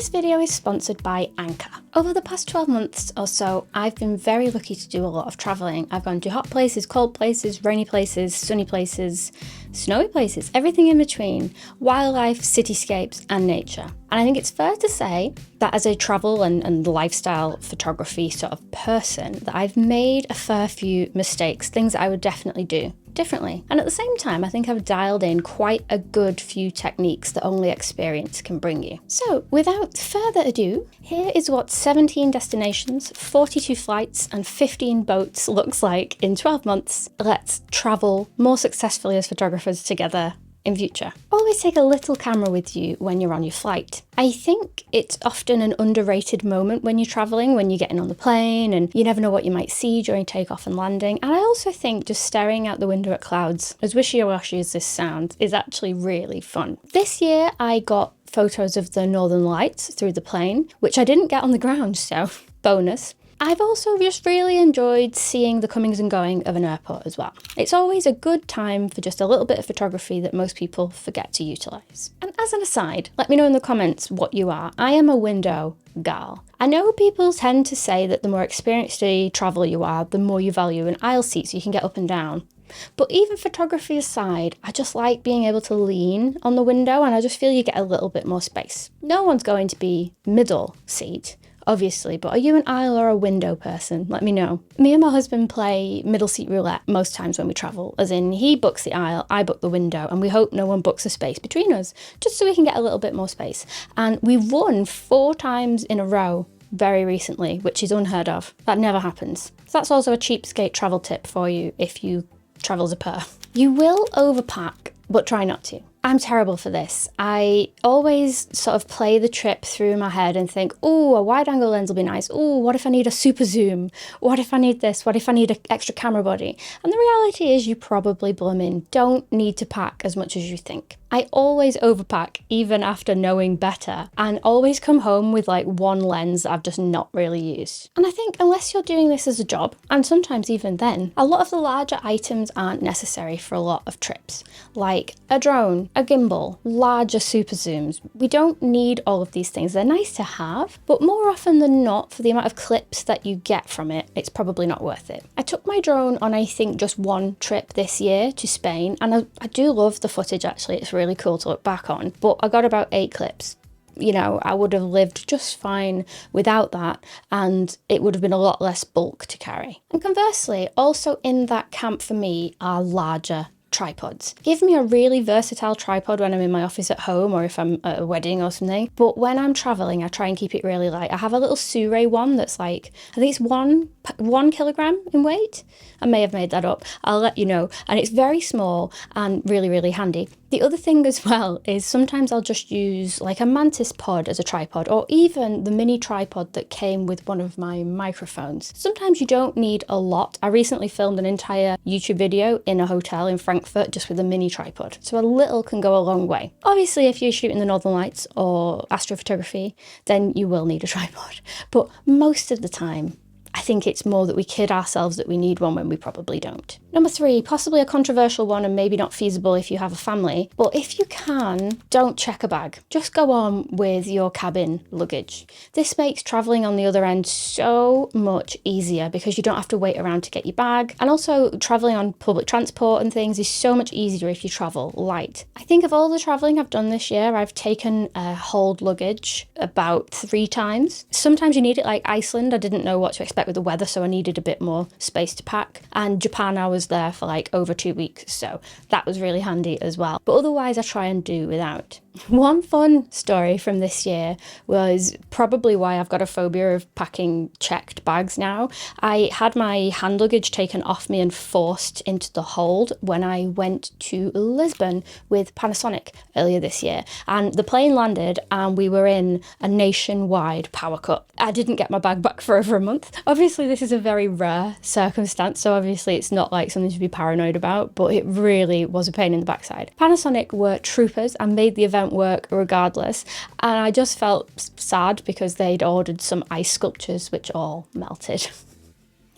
This video is sponsored by Anker. Over the past 12 months or so, I've been very lucky to do a lot of travelling. I've gone to hot places, cold places, rainy places, sunny places, snowy places, everything in between, wildlife, cityscapes and nature. And I think it's fair to say that as a travel and lifestyle photography sort of person, that I've made a fair few mistakes, things that I would definitely do differently. And at the same time, I think I've dialed in quite a good few techniques that only experience can bring you. So without further ado, here is what 17 destinations, 42 flights and 15 boats looks like in 12 months. Let's travel more successfully as photographers together in future. Always take a little camera with you when you're on your flight. I think it's often an underrated moment when you're traveling, when you're getting on the plane and you never know what you might see during takeoff and landing. And I also think just staring out the window at clouds, as wishy-washy as this sounds, is actually really fun. This year I got photos of the Northern Lights through the plane, which I didn't get on the ground, so bonus. I've also just really enjoyed seeing the comings and going of an airport as well. It's always a good time for just a little bit of photography that most people forget to utilise. And as an aside, let me know in the comments what you are. I am a window gal. I know people tend to say that the more experienced a traveller you are, the more you value an aisle seat so you can get up and down. But even photography aside, I just like being able to lean on the window and I just feel you get a little bit more space. No one's going to be middle seat, obviously, but are you an aisle or a window person? Let me know. Me and my husband play middle seat roulette most times when we travel, as in he books the aisle, I book the window, and we hope no one books a space between us, just so we can get a little bit more space. And we've won 4 times in a row very recently, which is unheard of. That never happens. So that's also a cheapskate travel tip for you if you travel as a pair. You will overpack, but try not to. I'm terrible for this. I always sort of play the trip through my head and think, oh, a wide angle lens will be nice. Oh, what if I need a super zoom? What if I need this? What if I need an extra camera body? And the reality is you probably blooming don't need to pack as much as you think. I always overpack, even after knowing better, and always come home with like one lens that I've just not really used. And I think unless you're doing this as a job, and sometimes even then, a lot of the larger items aren't necessary for a lot of trips, like a drone, a gimbal, larger super zooms. We don't need all of these things. They're nice to have, but more often than not, for the amount of clips that you get from it, it's probably not worth it. I took my drone on, I think, just one trip this year to Spain, and I do love the footage actually. It's really cool to look back on, but I got about 8 clips. You know, I would have lived just fine without that, and it would have been a lot less bulk to carry. And conversely, also in that camp for me are larger tripods. Give me a really versatile tripod when I'm in my office at home or if I'm at a wedding or something, but when I'm traveling I try and keep it really light. I have a little Sure one that's like, I think it's one kilogram in weight. I may have made that up, I'll let you know, and it's very small and really, really handy. The other thing as well is sometimes I'll just use like a mantis pod as a tripod, or even the mini tripod that came with one of my microphones. Sometimes you don't need a lot. I recently filmed an entire YouTube video in a hotel in Frankfurt just with a mini tripod, so a little can go a long way. Obviously if you're shooting the Northern Lights or astrophotography, then you will need a tripod, but most of the time I think it's more that we kid ourselves that we need one when we probably don't. Number 3, possibly a controversial one and maybe not feasible if you have a family, but if you can, don't check a bag. Just go on with your cabin luggage. This makes traveling on the other end so much easier because you don't have to wait around to get your bag. And also traveling on public transport and things is so much easier if you travel light. I think of all the traveling I've done this year, I've taken a hold luggage about 3 times. Sometimes you need it, like Iceland. I didn't know what to expect with the weather, so I needed a bit more space to pack. And Japan, I was there for like over 2 weeks, so that was really handy as well. But otherwise I try and do without. One fun story from this year was probably why I've got a phobia of packing checked bags now. I had my hand luggage taken off me and forced into the hold when I went to Lisbon with Panasonic earlier this year, and the plane landed and we were in a nationwide power cut. I didn't get my bag back for over a month. Obviously this is a very rare circumstance, so obviously it's not like something to be paranoid about, but it really was a pain in the backside. Panasonic were troopers and made the event work regardless, and I just felt sad because they'd ordered some ice sculptures which all melted.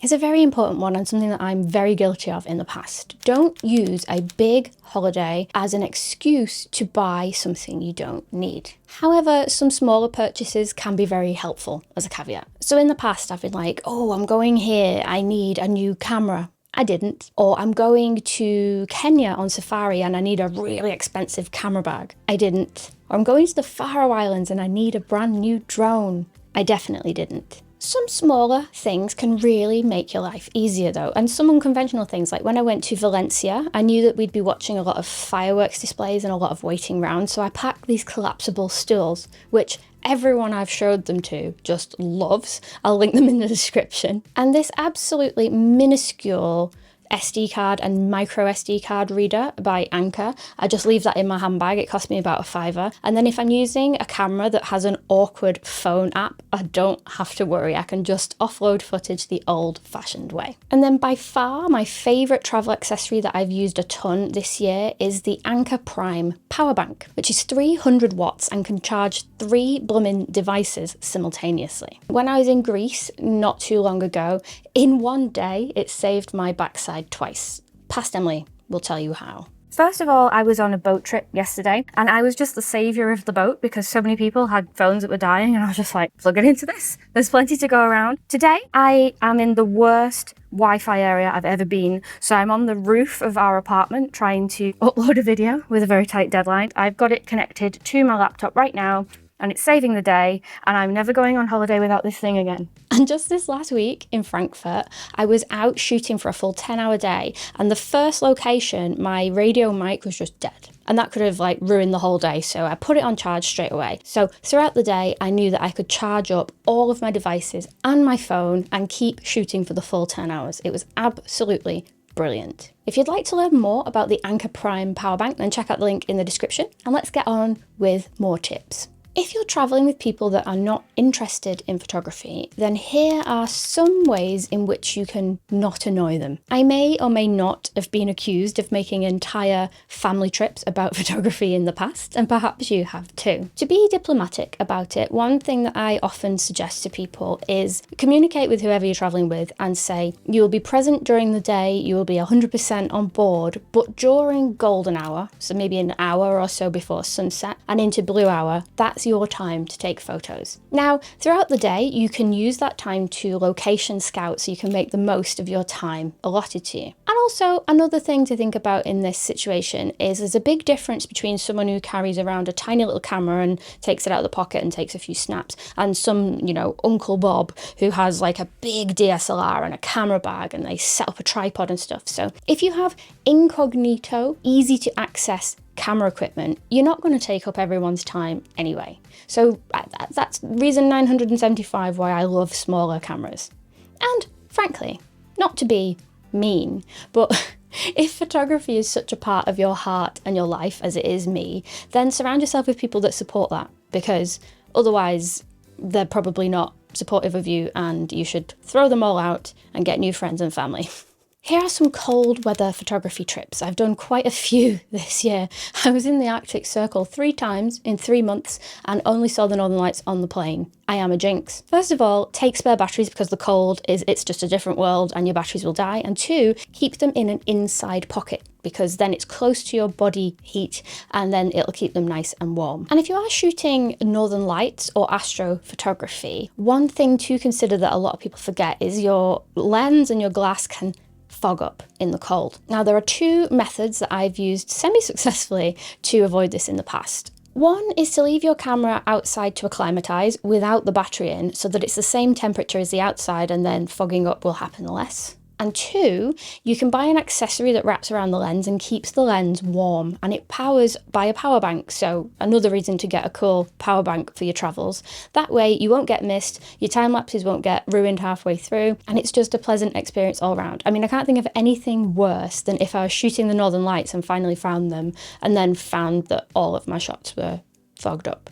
is a very important one and something that I'm very guilty of in the past. Don't use a big holiday as an excuse to buy something you don't need. However, some smaller purchases can be very helpful as a caveat. So in the past, I've been like, oh, I'm going here, I need a new camera. I didn't. Or I'm going to Kenya on safari and I need a really expensive camera bag. I didn't. Or I'm going to the Faroe Islands and I need a brand new drone. I definitely didn't. Some smaller things can really make your life easier though, and some unconventional things, like when I went to Valencia, I knew that we'd be watching a lot of fireworks displays and a lot of waiting round, so I packed these collapsible stools, which everyone I've showed them to just loves. I'll link them in the description. And this absolutely minuscule SD card and micro SD card reader by Anker. I just leave that in my handbag. It cost me about £5. And then if I'm using a camera that has an awkward phone app, I don't have to worry. I can just offload footage the old-fashioned way. And then by far my favourite travel accessory that I've used a ton this year is the Anker Prime powerbank, which is 300 watts and can charge 3 blooming devices simultaneously. When I was in Greece not too long ago, in one day it saved my backside twice. Past Emily will tell you how. First of all, I was on a boat trip yesterday and I was just the saviour of the boat because so many people had phones that were dying and I was just like, plug it into this. There's plenty to go around. Today, I am in the worst Wi-Fi area I've ever been. So I'm on the roof of our apartment trying to upload a video with a very tight deadline. I've got it connected to my laptop right now and it's saving the day, and I'm never going on holiday without this thing again. And just this last week in Frankfurt, I was out shooting for a full 10-hour day, and the first location, my radio mic was just dead. And that could have like ruined the whole day, so I put it on charge straight away. So throughout the day, I knew that I could charge up all of my devices and my phone and keep shooting for the full 10 hours. It was absolutely brilliant. If you'd like to learn more about the Anker Prime powerbank, then check out the link in the description, and let's get on with more tips. If you're traveling with people that are not interested in photography, then here are some ways in which you can not annoy them. I may or may not have been accused of making entire family trips about photography in the past, and perhaps you have too. To be diplomatic about it, one thing that I often suggest to people is communicate with whoever you're traveling with and say, you will be present during the day, you will be 100% on board, but during golden hour, so maybe an hour or so before sunset and into blue hour, that's your time to take photos. Now, throughout the day, you can use that time to location scout so you can make the most of your time allotted to you. And also, another thing to think about in this situation is there's a big difference between someone who carries around a tiny little camera and takes it out of the pocket and takes a few snaps, and some, Uncle Bob who has like a big DSLR and a camera bag and they set up a tripod and stuff. So if you have incognito, easy to access camera equipment, you're not going to take up everyone's time anyway. So that's reason 975 why I love smaller cameras. And frankly, not to be mean, but if photography is such a part of your heart and your life as it is me, then surround yourself with people that support that, because otherwise they're probably not supportive of you and you should throw them all out and get new friends and family. Here are some cold weather photography trips. I've done quite a few this year. I was in the Arctic Circle 3 times in 3 months and only saw the Northern Lights on the plane. I am a jinx. First of all, take spare batteries because the cold it's just a different world and your batteries will die. And 2, keep them in an inside pocket because then it's close to your body heat and then it'll keep them nice and warm. And if you are shooting Northern Lights or astrophotography, one thing to consider that a lot of people forget is your lens and your glass can fog up in the cold. Now, there are 2 methods that I've used semi-successfully to avoid this in the past. One is to leave your camera outside to acclimatise without the battery in so that it's the same temperature as the outside and then fogging up will happen less. And 2, you can buy an accessory that wraps around the lens and keeps the lens warm, and it powers by a power bank, so another reason to get a cool power bank for your travels. That way you won't get missed, your time lapses won't get ruined halfway through, and it's just a pleasant experience all around. I mean, I can't think of anything worse than if I was shooting the Northern Lights and finally found them and then found that all of my shots were fogged up.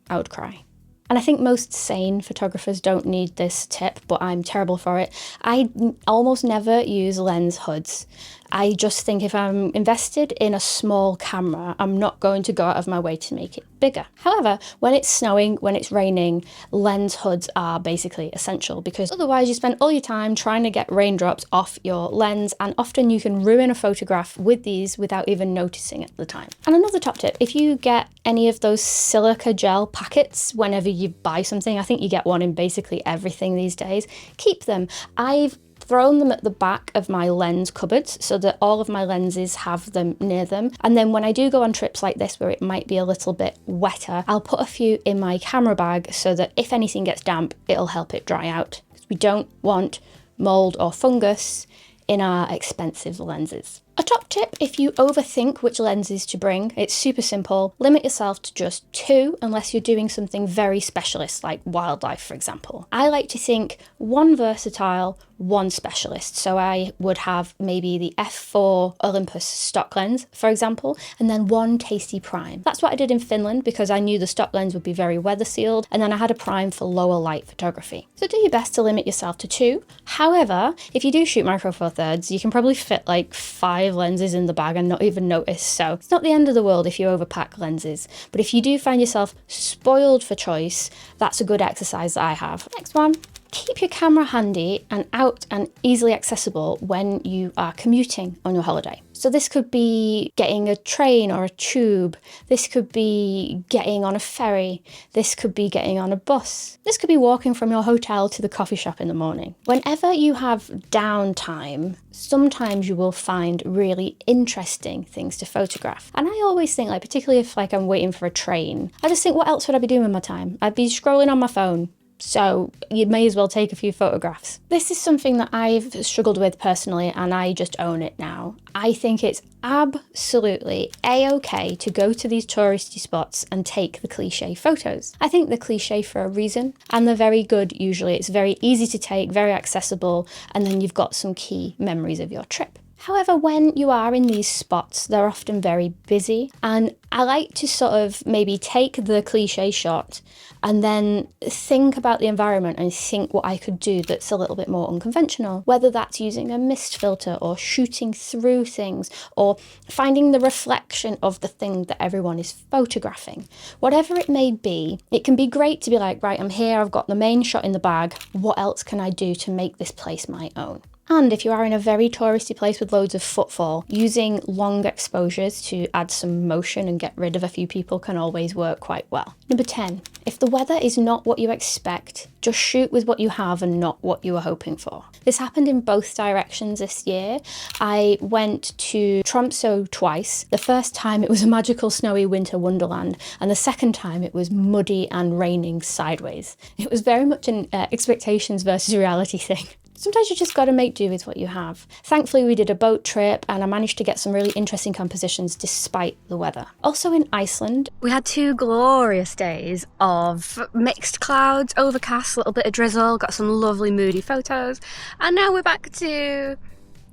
I would cry. And I think most sane photographers don't need this tip, but I'm terrible for it. I almost never use lens hoods. I just think if I'm invested in a small camera, I'm not going to go out of my way to make it bigger. However, when it's snowing, when it's raining, lens hoods are basically essential, because otherwise you spend all your time trying to get raindrops off your lens, and often you can ruin a photograph with these without even noticing at the time. And another top tip, if you get any of those silica gel packets whenever you buy something, I think you get one in basically everything these days, keep them. I've thrown them at the back of my lens cupboards so that all of my lenses have them near them. And then when I do go on trips like this where it might be a little bit wetter, I'll put a few in my camera bag so that if anything gets damp, it'll help it dry out. We don't want mold or fungus in our expensive lenses. A top tip, if you overthink which lenses to bring, it's super simple. Limit yourself to just 2 unless you're doing something very specialist like wildlife, for example. I like to think 1 versatile, 1 specialist. So I would have maybe the f4 Olympus stock lens, for example, and then 1 tasty prime. That's what I did in Finland because I knew the stock lens would be very weather sealed, and then I had a prime for lower light photography. So do your best to limit yourself to 2. However, if you do shoot Micro Four Thirds, you can probably fit like 5 lenses in the bag and not even notice, so it's not the end of the world if you overpack lenses. But if you do find yourself spoiled for choice, that's a good exercise that I have. Next one. Keep your camera handy and out and easily accessible when you are commuting on your holiday. So this could be getting a train or a tube. This could be getting on a ferry. This could be getting on a bus. This could be walking from your hotel to the coffee shop in the morning. Whenever you have downtime, sometimes you will find really interesting things to photograph. And I always think, like, particularly if like I'm waiting for a train, I just think, what else would I be doing with my time? I'd be scrolling on my phone. So you may as well take a few photographs. This is something that I've struggled with personally, and I just own it now. I think it's absolutely a-okay to go to these touristy spots and take the cliche photos. I think they're cliche for a reason, and they're very good usually. It's very easy to take, very accessible, and then you've got some key memories of your trip. However, when you are in these spots, they're often very busy, and I like to sort of maybe take the cliche shot and then think about the environment and think what I could do that's a little bit more unconventional, whether that's using a mist filter or shooting through things or finding the reflection of the thing that everyone is photographing. Whatever it may be, it can be great to be like, right, I'm here, I've got the main shot in the bag, what else can I do to make this place my own? And if you are in a very touristy place with loads of footfall, using long exposures to add some motion and get rid of a few people can always work quite well. Number 10, if the weather is not what you expect, just shoot with what you have and not what you were hoping for. This happened in both directions this year. I went to Tromsø twice. The first time it was a magical snowy winter wonderland, and the second time it was muddy and raining sideways. It was very much an expectations versus reality thing. Sometimes you just got to make do with what you have. Thankfully, we did a boat trip and I managed to get some really interesting compositions despite the weather. Also in Iceland, we had 2 glorious days of mixed clouds, overcast, a little bit of drizzle, got some lovely moody photos, and now we're back to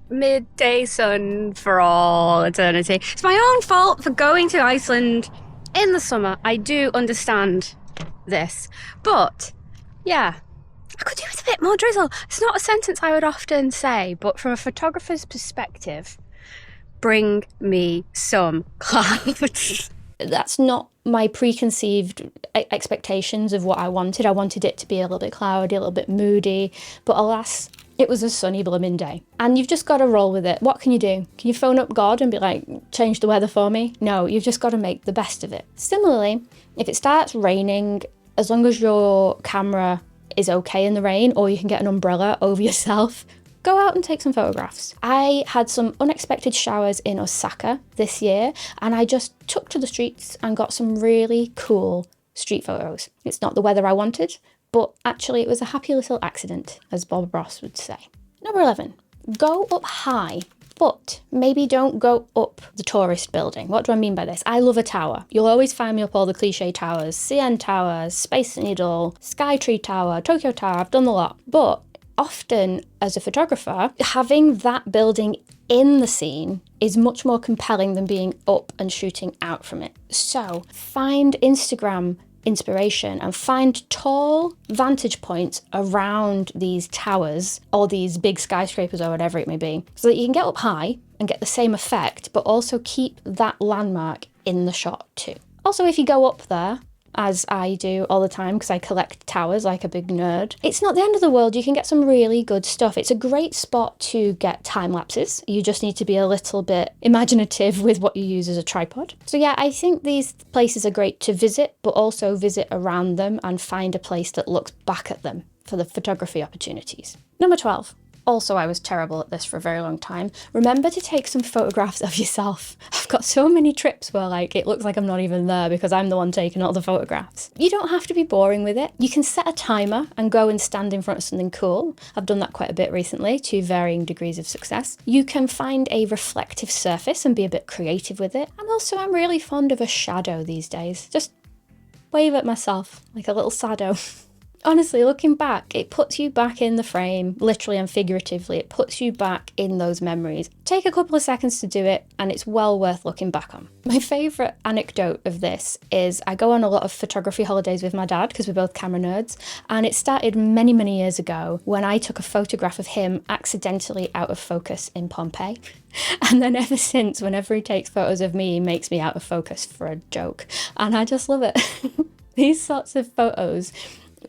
midday sun for all eternity. It's my own fault for going to Iceland in the summer. I do understand this, but yeah, I could do with a bit more drizzle. It's not a sentence I would often say, but from a photographer's perspective, bring me some clouds. That's not my preconceived expectations of what I wanted. I wanted it to be a little bit cloudy, a little bit moody, but alas, it was a sunny blooming day. And you've just got to roll with it. What can you do? Can you phone up God and be like, change the weather for me? No, you've just got to make the best of it. Similarly, if it starts raining, as long as your camera is okay in the rain, or you can get an umbrella over yourself, go out and take some photographs. I had some unexpected showers in Osaka this year, and I just took to the streets and got some really cool street photos. It's not the weather I wanted, but actually it was a happy little accident, as Bob Ross would say. Number 11, go up high. But maybe don't go up the tourist building. What do I mean by this? I love a tower. You'll always find me up all the cliche towers. CN Tower, Space Needle, Skytree Tower, Tokyo Tower, I've done the lot. But often, as a photographer, having that building in the scene is much more compelling than being up and shooting out from it. So find Instagram inspiration and find tall vantage points around these towers or these big skyscrapers or whatever it may be, so that you can get up high and get the same effect, but also keep that landmark in the shot too. Also, if you go up there, as I do all the time because I collect towers like a big nerd, it's not the end of the world. You can get some really good stuff. It's a great spot to get time lapses. You just need to be a little bit imaginative with what you use as a tripod. So yeah, I think these places are great to visit, but also visit around them and find a place that looks back at them for the photography opportunities. Number 12. Also, I was terrible at this for a very long time. Remember to take some photographs of yourself. I've got so many trips where like it looks like I'm not even there because I'm the one taking all the photographs. You don't have to be boring with it. You can set a timer and go and stand in front of something cool. I've done that quite a bit recently to varying degrees of success. You can find a reflective surface and be a bit creative with it. And also I'm really fond of a shadow these days. Just wave at myself like a little shadow. Honestly, looking back, it puts you back in the frame, literally and figuratively. It puts you back in those memories. Take a couple of seconds to do it, and it's well worth looking back on. My favourite anecdote of this is I go on a lot of photography holidays with my dad because we're both camera nerds, and it started many, many years ago when I took a photograph of him accidentally out of focus in Pompeii. And then ever since, whenever he takes photos of me, he makes me out of focus for a joke. And I just love it. These sorts of photos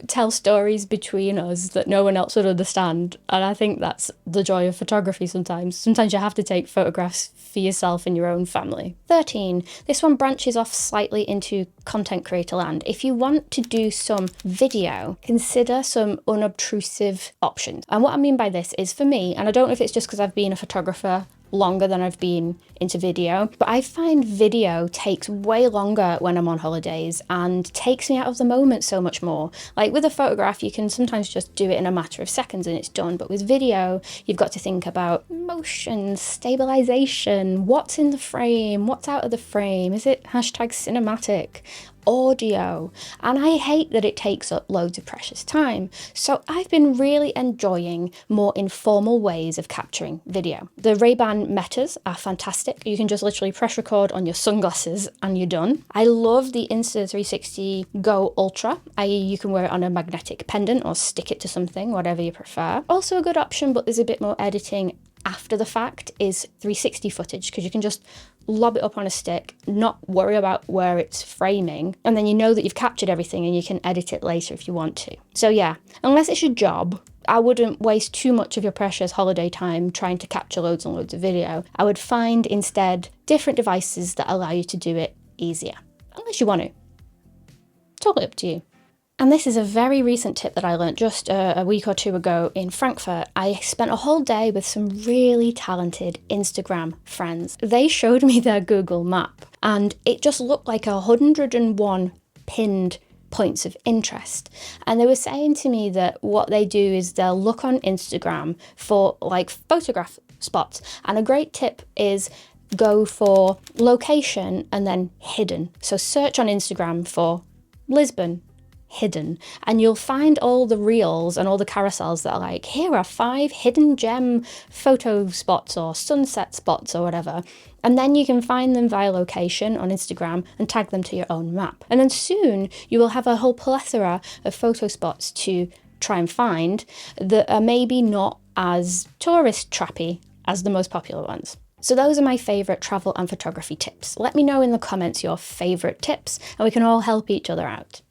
tell stories between us that no one else would understand, and I think that's the joy of photography sometimes. Sometimes you have to take photographs for yourself and your own family. 13. This one branches off slightly into content creator land. If you want to do some video, consider some unobtrusive options. And what I mean by this is, for me, and I don't know if it's just because I've been a photographer longer than I've been into video, but I find video takes way longer when I'm on holidays and takes me out of the moment so much more. Like with a photograph, you can sometimes just do it in a matter of seconds and it's done, but with video, you've got to think about motion, stabilization, what's in the frame, what's out of the frame, is it #cinematic? Audio, and I hate that it takes up loads of precious time. So I've been really enjoying more informal ways of capturing video. The Ray-Ban Metas are fantastic. You can just literally press record on your sunglasses and you're done. I love the Insta360 Go Ultra, i.e. you can wear it on a magnetic pendant or stick it to something, whatever you prefer. Also a good option, but there's a bit more editing after the fact, is 360 footage, because you can just lob it up on a stick, not worry about where it's framing, and then you know that you've captured everything and you can edit it later if you want to. So yeah, unless it's your job, I wouldn't waste too much of your precious holiday time trying to capture loads and loads of video. I would find instead different devices that allow you to do it easier, unless you want to. Totally up to you. And this is a very recent tip that I learned just a week or two ago in Frankfurt. I spent a whole day with some really talented Instagram friends. They showed me their Google map and it just looked like 101 pinned points of interest. And they were saying to me that what they do is they'll look on Instagram for like photograph spots. And a great tip is go for location and then hidden. So search on Instagram for Lisbon, hidden, and you'll find all the reels and all the carousels that are like, here are 5 hidden gem photo spots or sunset spots or whatever. And then you can find them via location on Instagram and tag them to your own map. And then soon you will have a whole plethora of photo spots to try and find that are maybe not as tourist trappy as the most popular ones. So those are my favourite travel and photography tips. Let me know in the comments your favourite tips and we can all help each other out.